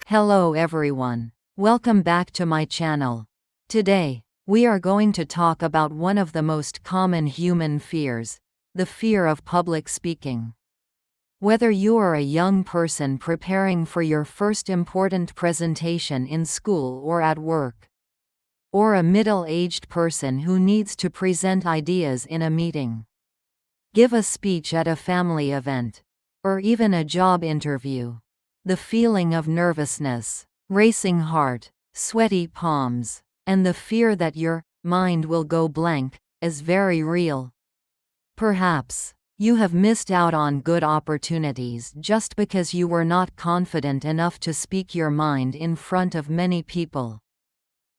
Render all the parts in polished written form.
Hello everyone. Welcome back to my channel. Today, we are going to talk about one of the most common human fears, the fear of public speaking. Whether you are a young person preparing for your first important presentation in school or at work, or a middle-aged person who needs to present ideas in a meeting, give a speech at a family event, or even a job interview, the feeling of nervousness, racing heart, sweaty palms, and the fear that your mind will go blank is very real. Perhaps you have missed out on good opportunities just because you were not confident enough to speak your mind in front of many people.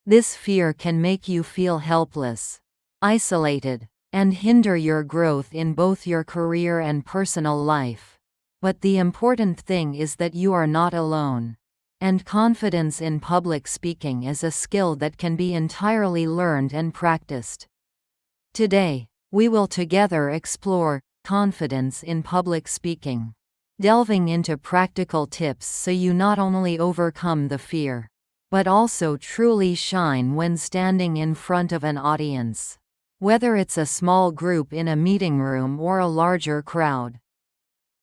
This fear can make you feel helpless, isolated, and hinder your growth in both your career and personal life. But the important thing is that you are not alone. And confidence in public speaking is a skill that can be entirely learned and practiced. Today, we will together explore confidence in public speaking, delving into practical tips so you not only overcome the fear, but also truly shine when standing in front of an audience, whether it's a small group in a meeting room or a larger crowd.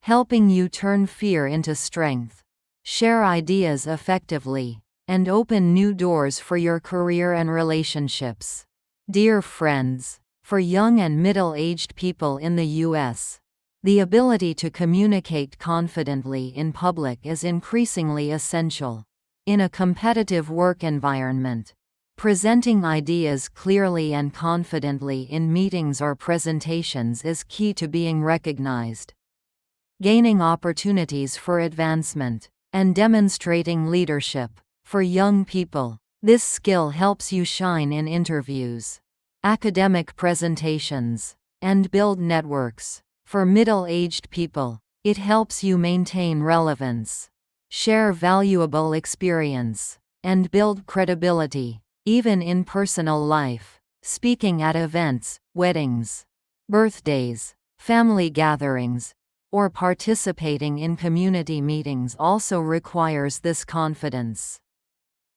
Helping you turn fear into strength, share ideas effectively, and open new doors for your career and relationships. Dear friends, for young and middle-aged people in the U.S., the ability to communicate confidently in public is increasingly essential. In a competitive work environment, presenting ideas clearly and confidently in meetings or presentations is key to being recognized, gaining opportunities for advancement, and demonstrating leadership. For young people, this skill helps you shine in interviews, academic presentations, and build networks. For middle-aged people, it helps you maintain relevance, share valuable experience, and build credibility, even in personal life. Speaking at events, weddings, birthdays, family gatherings, or participating in community meetings also requires this confidence.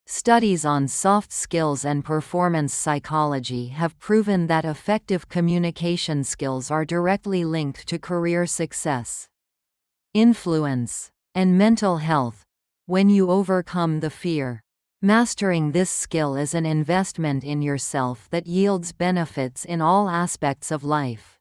Studies on soft skills and performance psychology have proven that effective communication skills are directly linked to career success, influence, and mental health. When you overcome the fear, mastering this skill is an investment in yourself that yields benefits in all aspects of life.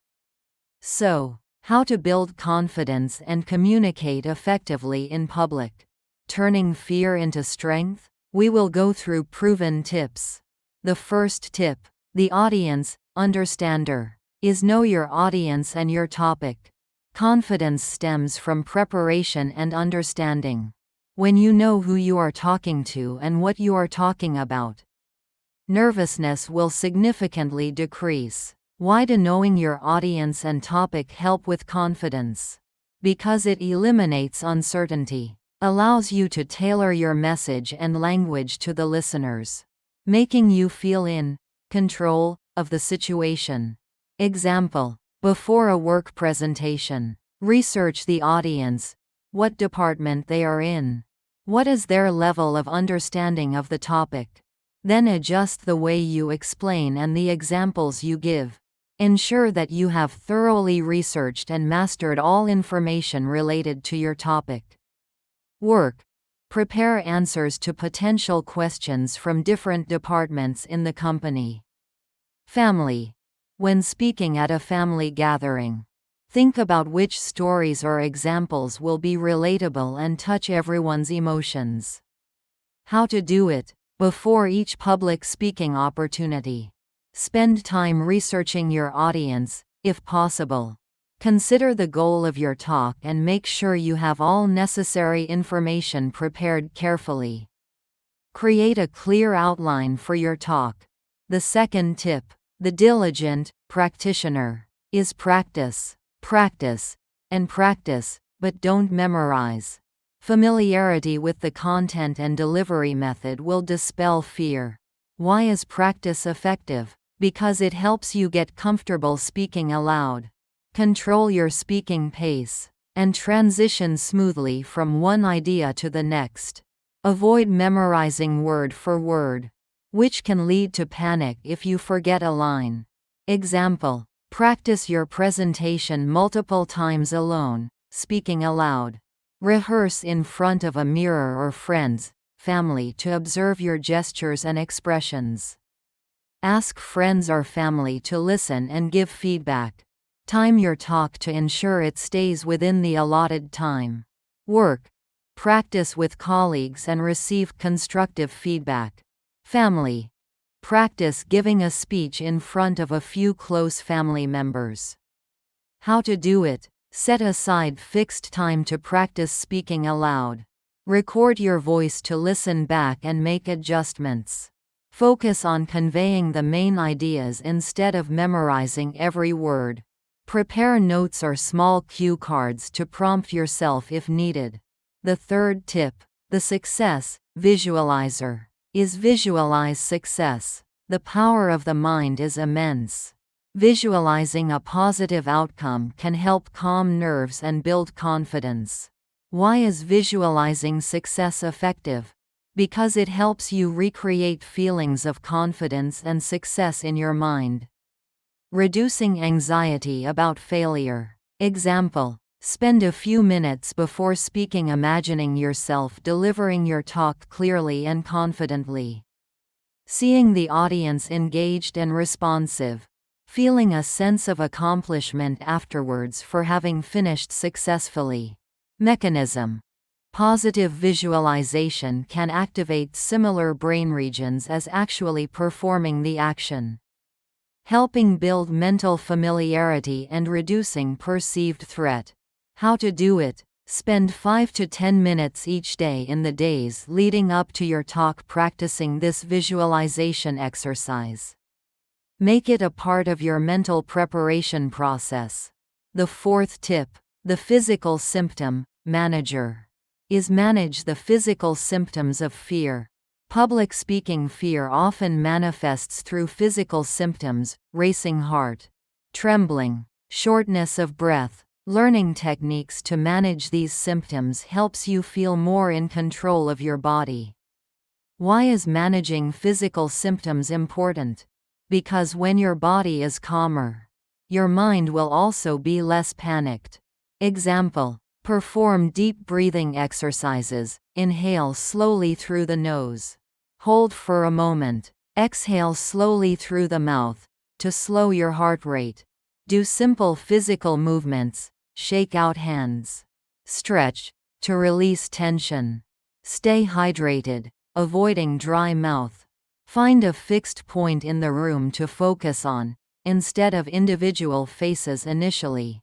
So, how to build confidence and communicate effectively in public. Turning fear into strength? We will go through proven tips. The first tip, the audience understander, is know your audience and your topic. Confidence stems from preparation and understanding. When you know who you are talking to and what you are talking about, nervousness will significantly decrease. Why does knowing your audience and topic help with confidence? Because it eliminates uncertainty, allows you to tailor your message and language to the listeners, making you feel in control of the situation. Example: before a work presentation, research the audience, what department they are in, what is their level of understanding of the topic. Then adjust the way you explain and the examples you give. Ensure that you have thoroughly researched and mastered all information related to your topic. Work. Prepare answers to potential questions from different departments in the company. Family. When speaking at a family gathering, think about which stories or examples will be relatable and touch everyone's emotions. How to do it. Before each public speaking opportunity, spend time researching your audience, if possible. Consider the goal of your talk and make sure you have all necessary information prepared carefully. Create a clear outline for your talk. The second tip, the diligent practitioner, is practice, practice, and practice, but don't memorize. Familiarity with the content and delivery method will dispel fear. Why is practice effective? Because it helps you get comfortable speaking aloud, control your speaking pace, and transition smoothly from one idea to the next. Avoid memorizing word for word, which can lead to panic if you forget a line. Example: practice your presentation multiple times alone, speaking aloud. Rehearse in front of a mirror or friends, family to observe your gestures and expressions. Ask friends or family to listen and give feedback. Time your talk to ensure it stays within the allotted time. Work. Practice with colleagues and receive constructive feedback. Family. Practice giving a speech in front of a few close family members. How to do it. Set aside fixed time to practice speaking aloud. Record your voice to listen back and make adjustments. Focus on conveying the main ideas instead of memorizing every word. Prepare notes or small cue cards to prompt yourself if needed. The third tip, the success visualizer, is visualize success. The power of the mind is immense. Visualizing a positive outcome can help calm nerves and build confidence. Why is visualizing success effective? Because it helps you recreate feelings of confidence and success in your mind. Reducing anxiety about failure. Example: spend a few minutes before speaking imagining yourself delivering your talk clearly and confidently. Seeing the audience engaged and responsive. Feeling a sense of accomplishment afterwards for having finished successfully. Mechanism. Positive visualization can activate similar brain regions as actually performing the action, helping build mental familiarity and reducing perceived threat. How to do it. Spend 5 to 10 minutes each day in the days leading up to your talk practicing this visualization exercise. Make it a part of your mental preparation process. The fourth tip, the physical symptom manager, is manage the physical symptoms of fear. Public speaking fear often manifests through physical symptoms: racing heart, trembling, shortness of breath. Learning techniques to manage these symptoms helps you feel more in control of your body. Why is managing physical symptoms important? Because when your body is calmer, your mind will also be less panicked. Example: perform deep breathing exercises. Inhale slowly through the nose. Hold for a moment. Exhale slowly through the mouth, to slow your heart rate. Do simple physical movements. Shake out hands. Stretch, to release tension. Stay hydrated, avoiding dry mouth. Find a fixed point in the room to focus on, instead of individual faces initially.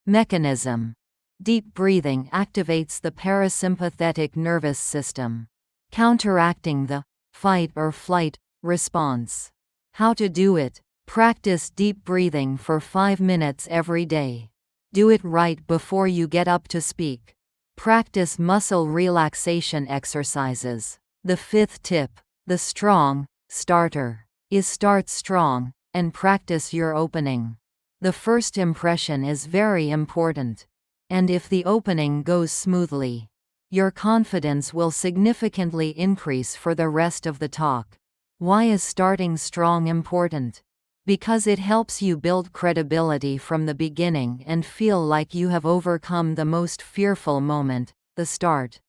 Mechanism. Deep breathing activates the parasympathetic nervous system, counteracting the fight or flight response. How to do it. Practice deep breathing for 5 minutes every day. Do it right before you get up to speak. Practice muscle relaxation exercises. The fifth tip, the strong starter, is start strong and practice your opening. The first impression is very important, and if the opening goes smoothly, your confidence will significantly increase for the rest of the talk. Why is starting strong important? Because it helps you build credibility from the beginning and feel like you have overcome the most fearful moment, the start.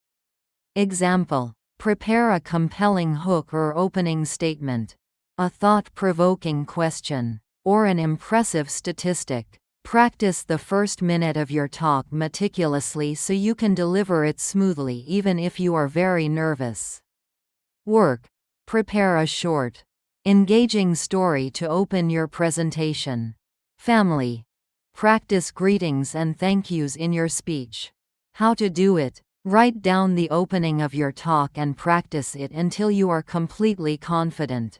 Example: prepare a compelling hook or opening statement, a thought-provoking question, or an impressive statistic. Practice the first minute of your talk meticulously so you can deliver it smoothly even if you are very nervous. Work. Prepare a short, engaging story to open your presentation. Family. Practice greetings and thank yous in your speech. How to do it. Write down the opening of your talk and practice it until you are completely confident.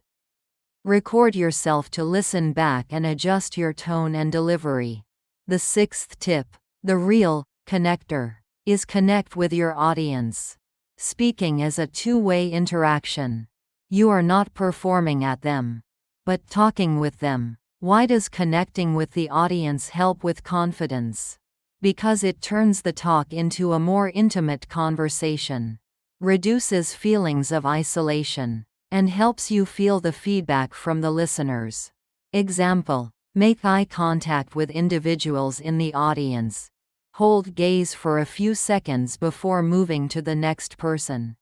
Record yourself to listen back and adjust your tone and delivery. The sixth tip, the real connector, is connect with your audience. Speaking is a two-way interaction. You are not performing at them, but talking with them. Why does connecting with the audience help with confidence? Because it turns the talk into a more intimate conversation. reduces feelings of isolation, and helps you feel the feedback from the listeners. Example: make eye contact with individuals in the audience. Hold gaze for a few seconds before moving to the next person.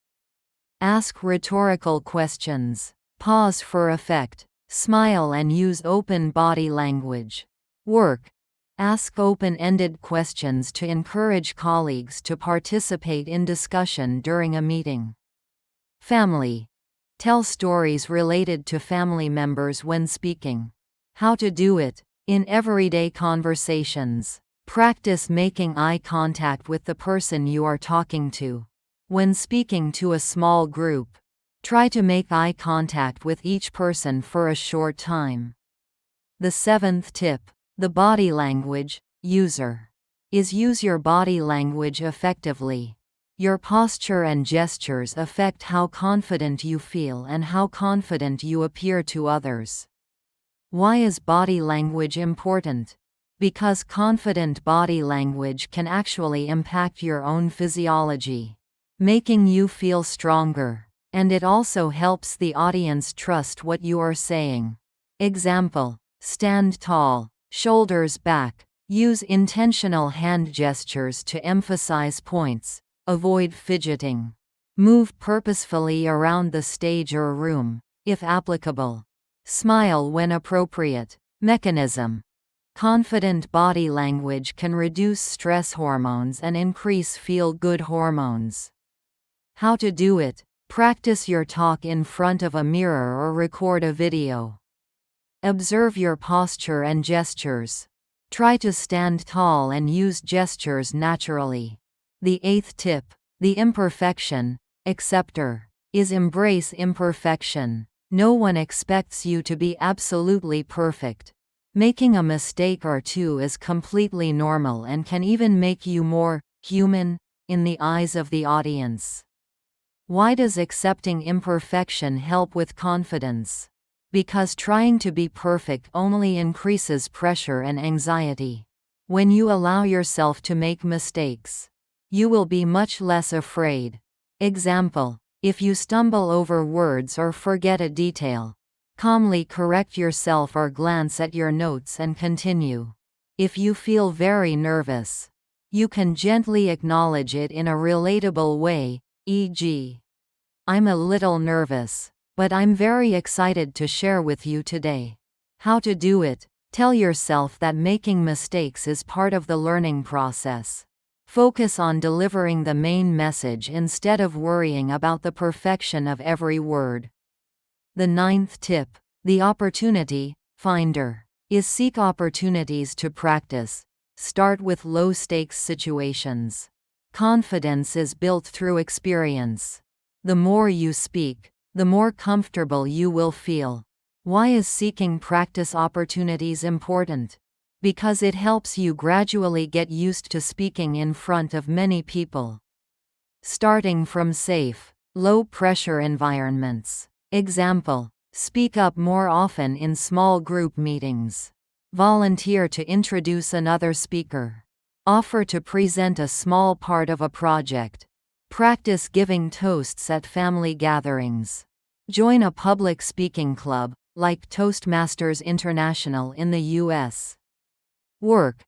Ask rhetorical questions. Pause for effect. Smile and use open body language. Work: ask open-ended questions to encourage colleagues to participate in discussion during a meeting. Family: tell stories related to family members when speaking. How to do it: in everyday conversations, practice making eye contact with the person you are talking to. When speaking to a small group, try to make eye contact with each person for a short time. The seventh tip: the body language user is use your body language effectively. Your posture and gestures affect how confident you feel and how confident you appear to others. Why is body language important? Because confident body language can actually impact your own physiology, making you feel stronger, and it also helps the audience trust what you are saying. Example: stand tall, shoulders back, use intentional hand gestures to emphasize points, avoid fidgeting, move purposefully around the stage or room, if applicable. Smile when appropriate. Mechanism: confident body language can reduce stress hormones and increase feel-good hormones. How to do it: practice your talk in front of a mirror or record a video. Observe your posture and gestures. Try to stand tall and use gestures naturally. The eighth tip: the imperfection acceptor is embrace imperfection. No one expects you to be absolutely perfect. Making a mistake or two is completely normal and can even make you more human in the eyes of the audience. Why does accepting imperfection help with confidence? Because trying to be perfect only increases pressure and anxiety. When you allow yourself to make mistakes, you will be much less afraid. Example: if you stumble over words or forget a detail, calmly correct yourself or glance at your notes and continue. If you feel very nervous, you can gently acknowledge it in a relatable way, e.g., "I'm a little nervous, but I'm very excited to share with you today." How to do it: tell yourself that making mistakes is part of the learning process. Focus on delivering the main message instead of worrying about the perfection of every word. The ninth tip: the opportunity finder is seek opportunities to practice. Start with low-stakes situations. Confidence is built through experience. The more you speak, the more comfortable you will feel. Why is seeking practice opportunities important? Because it helps you gradually get used to speaking in front of many people. Starting from safe, low-pressure environments. Example: speak up more often in small group meetings. Volunteer to introduce another speaker. Offer to present a small part of a project. Practice giving toasts at family gatherings. Join a public speaking club, like Toastmasters International in the US. Work: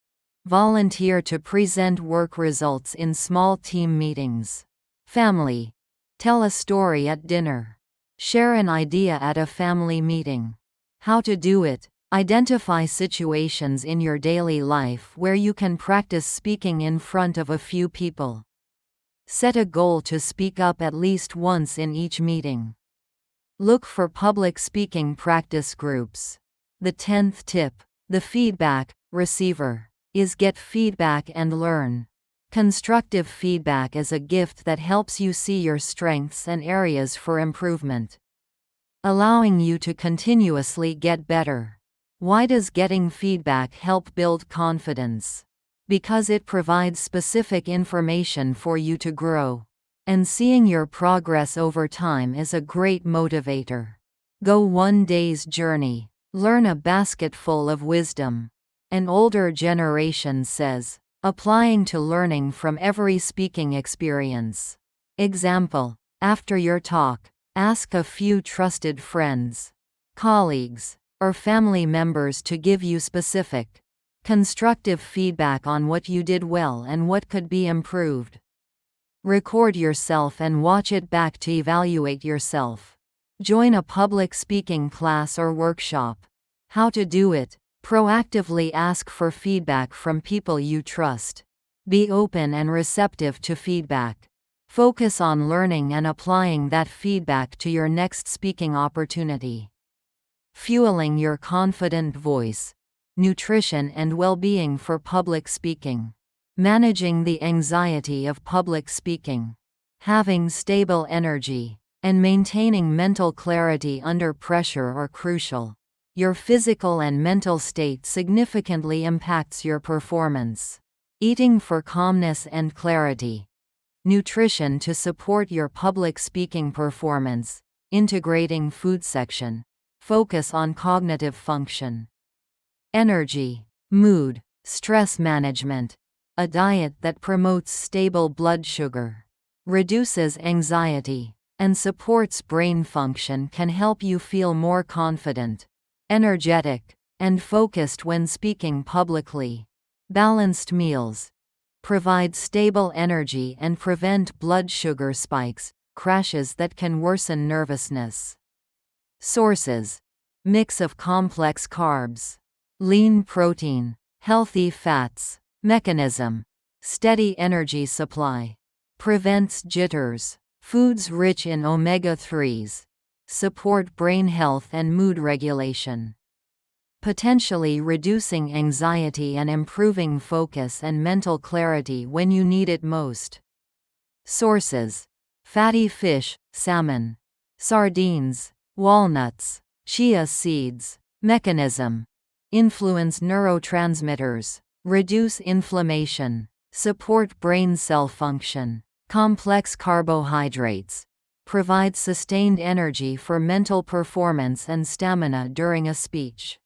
volunteer to present work results in small team meetings. Family: tell a story at dinner. Share an idea at a family meeting. How to do it: identify situations in your daily life where you can practice speaking in front of a few people. Set a goal to speak up at least once in each meeting. Look for public speaking practice groups. The 10th tip: the feedback receiver is get feedback and learn. Constructive feedback is a gift that helps you see your strengths and areas for improvement, allowing you to continuously get better. Why does getting feedback help build confidence? Because it provides specific information for you to grow. And seeing your progress over time is a great motivator. Go one day's journey. Learn a basketful of wisdom. An older generation says, applying to learning from every speaking experience. Example: after your talk, ask a few trusted friends, colleagues, or family members to give you specific, constructive feedback on what you did well and what could be improved. Record yourself and watch it back to evaluate yourself. Join a public speaking class or workshop. How to do it: proactively ask for feedback from people you trust. Be open and receptive to feedback. Focus on learning and applying that feedback to your next speaking opportunity. Fueling your confident voice. Nutrition and well-being for public speaking. Managing the anxiety of public speaking. Having stable energy and maintaining mental clarity under pressure are crucial. Your physical and mental state significantly impacts your performance. Eating for calmness and clarity. Nutrition to support your public speaking performance. Integrating food section. Focus on cognitive function. Energy, mood, stress management. A diet that promotes stable blood sugar, reduces anxiety, and supports brain function can help you feel more confident, energetic, and focused when speaking publicly. Balanced meals provide stable energy and prevent blood sugar spikes, crashes that can worsen nervousness. Sources: mix of complex carbs, lean protein, healthy fats. Mechanism: steady energy supply. Prevents jitters. Foods rich in omega-3s. Support brain health and mood regulation. Potentially reducing anxiety and improving focus and mental clarity when you need it most. Sources: fatty fish, salmon, sardines, walnuts, chia seeds. Mechanism: influence neurotransmitters. Reduce inflammation. Support brain cell function. Complex carbohydrates provide sustained energy for mental performance and stamina during a speech.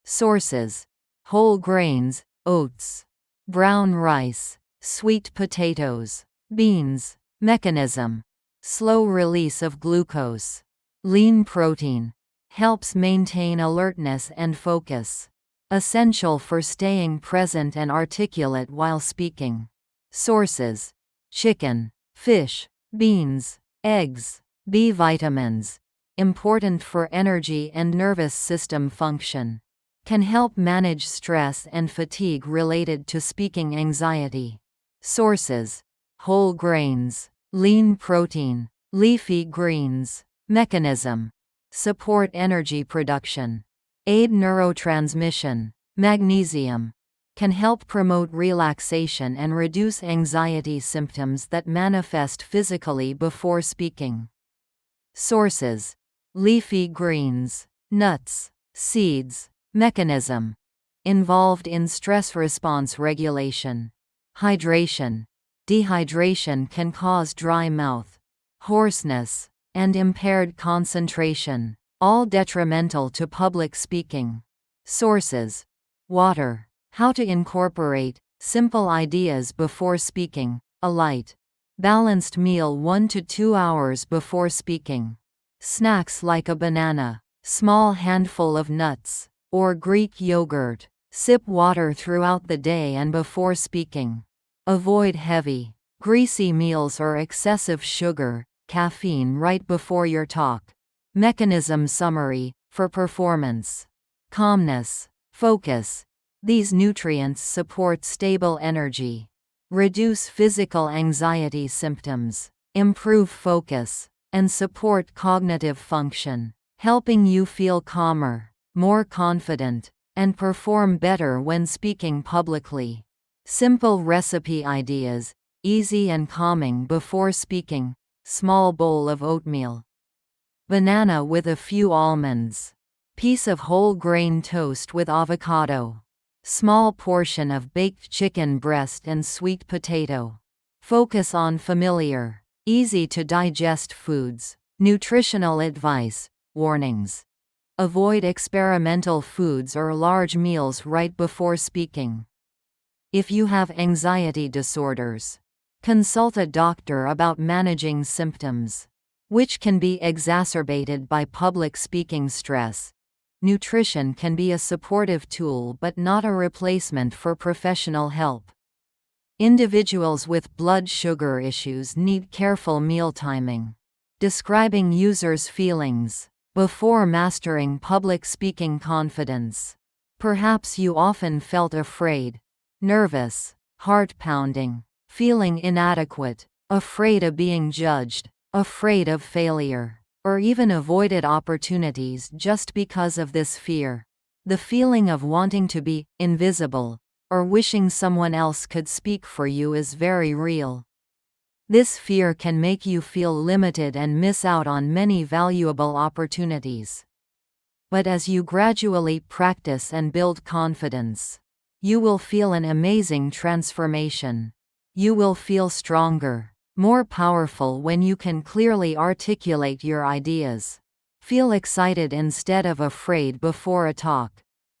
Sources: whole grains, oats, brown rice, sweet potatoes, beans. Mechanism: slow release of glucose. Lean protein helps maintain alertness and focus. Essential for staying present and articulate while speaking. Sources: chicken, fish, beans, eggs. B vitamins, important for energy and nervous system function. Can help manage stress and fatigue related to speaking anxiety. Sources: whole grains, lean protein, leafy greens. Mechanism: support energy production. Aid neurotransmission. Magnesium can help promote relaxation and reduce anxiety symptoms that manifest physically before speaking. Sources: leafy greens, nuts, seeds. Mechanism: involved in stress response regulation. Hydration. Dehydration can cause dry mouth, hoarseness, and impaired concentration, all detrimental to public speaking. Sources: water. How to incorporate simple ideas before speaking. A light, balanced meal 1 to 2 hours before speaking. Snacks like a banana, small handful of nuts, or Greek yogurt. Sip water throughout the day and before speaking. Avoid heavy, greasy meals or excessive sugar, caffeine right before your talk. Mechanism summary: for performance, calmness, focus. These nutrients support stable energy, reduce physical anxiety symptoms, improve focus, and support cognitive function, helping you feel calmer, more confident, and perform better when speaking publicly. Simple recipe ideas, easy and calming before speaking. Small bowl of oatmeal. Banana with a few almonds. Piece of whole grain toast with avocado. Small portion of baked chicken breast and sweet potato. Focus on familiar, easy to digest foods. Nutritional advice: warnings. Avoid experimental foods or large meals right before speaking. If you have anxiety disorders, Consult a doctor about managing symptoms, which can be exacerbated by public speaking stress. Nutrition can be a supportive tool but not a replacement for professional help. Individuals with blood sugar issues need careful meal timing. Describing users' feelings before mastering public speaking confidence. Perhaps you often felt afraid, nervous, heart pounding, feeling inadequate, afraid of being judged, afraid of failure, or even avoided opportunities just because of this fear. The feeling of wanting to be invisible, or wishing someone else could speak for you is very real. This fear can make you feel limited and miss out on many valuable opportunities. But as you gradually practice and build confidence, you will feel an amazing transformation. You will feel stronger, more powerful when you can clearly articulate your ideas. Feel excited instead of afraid before a talk.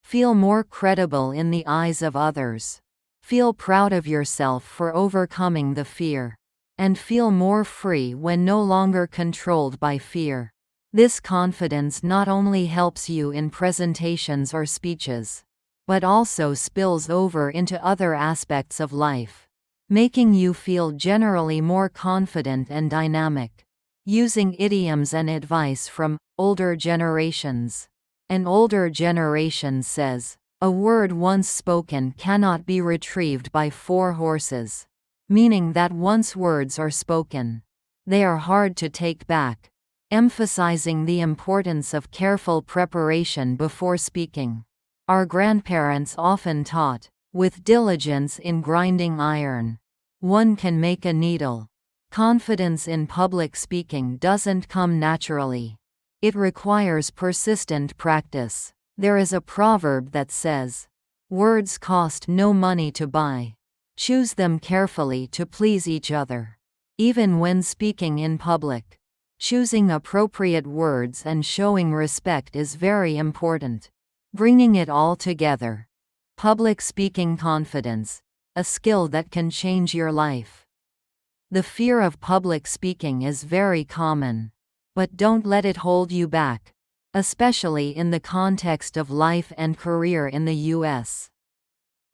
Feel more credible in the eyes of others. Feel proud of yourself for overcoming the fear. And feel more free when no longer controlled by fear. This confidence not only helps you in presentations or speeches, but also spills over into other aspects of life, making you feel generally more confident and dynamic. Using idioms and advice from older generations. An older generation says, "A word once spoken cannot be retrieved by 4 horses," meaning that once words are spoken, they are hard to take back, emphasizing the importance of careful preparation before speaking. Our grandparents often taught, "With diligence in grinding iron, one can make a needle." Confidence in public speaking doesn't come naturally. It requires persistent practice. There is a proverb that says, "Words cost no money to buy. Choose them carefully to please each other." Even when speaking in public, choosing appropriate words and showing respect is very important. Bringing it all together. Public speaking confidence, a skill that can change your life. The fear of public speaking is very common. But don't let it hold you back, especially in the context of life and career in the US,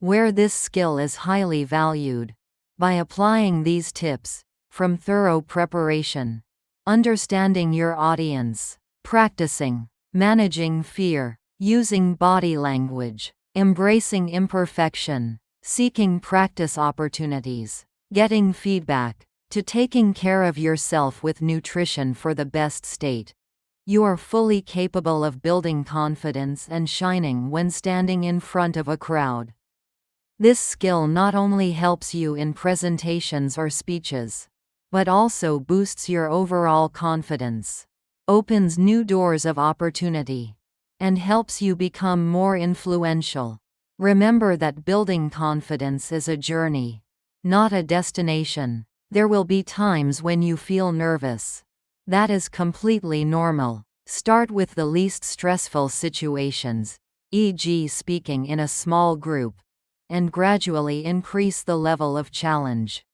where this skill is highly valued. By applying these tips, from thorough preparation, understanding your audience, practicing, managing fear, using body language, embracing imperfection, seeking practice opportunities, getting feedback, to taking care of yourself with nutrition for the best state, you are fully capable of building confidence and shining when standing in front of a crowd. This skill not only helps you in presentations or speeches, but also boosts your overall confidence, opens new doors of opportunity, and helps you become more influential. Remember that building confidence is a journey, not a destination. There will be times when you feel nervous. That is completely normal. Start with the least stressful situations, e.g., speaking in a small group, and gradually increase the level of challenge.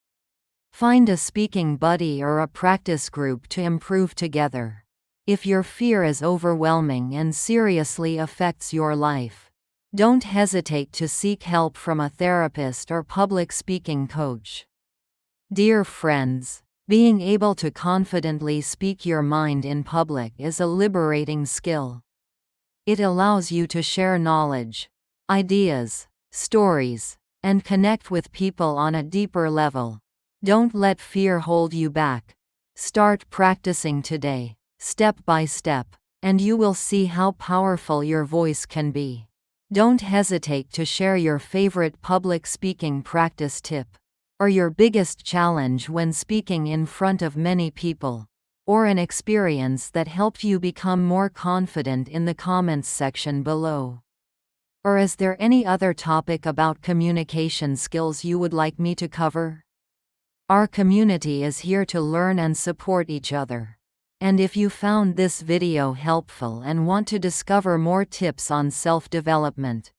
Find a speaking buddy or a practice group to improve together. If your fear is overwhelming and seriously affects your life, don't hesitate to seek help from a therapist or public speaking coach. Dear friends, being able to confidently speak your mind in public is a liberating skill. It allows you to share knowledge, ideas, stories, and connect with people on a deeper level. Don't let fear hold you back. Start practicing today, step by step, and you will see how powerful your voice can be. Don't hesitate to share your favorite public speaking practice tip, or your biggest challenge when speaking in front of many people, or an experience that helped you become more confident in the comments section below. Or is there any other topic about communication skills you would like me to cover? Our community is here to learn and support each other. And if you found this video helpful and want to discover more tips on self-development,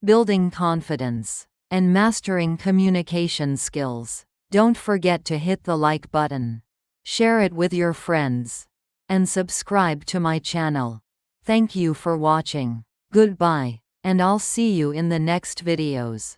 building confidence, and mastering communication skills, Don't forget to hit the like button. Share it with your friends. And subscribe to my channel. Thank you for watching. Goodbye. And I'll see you in the next videos.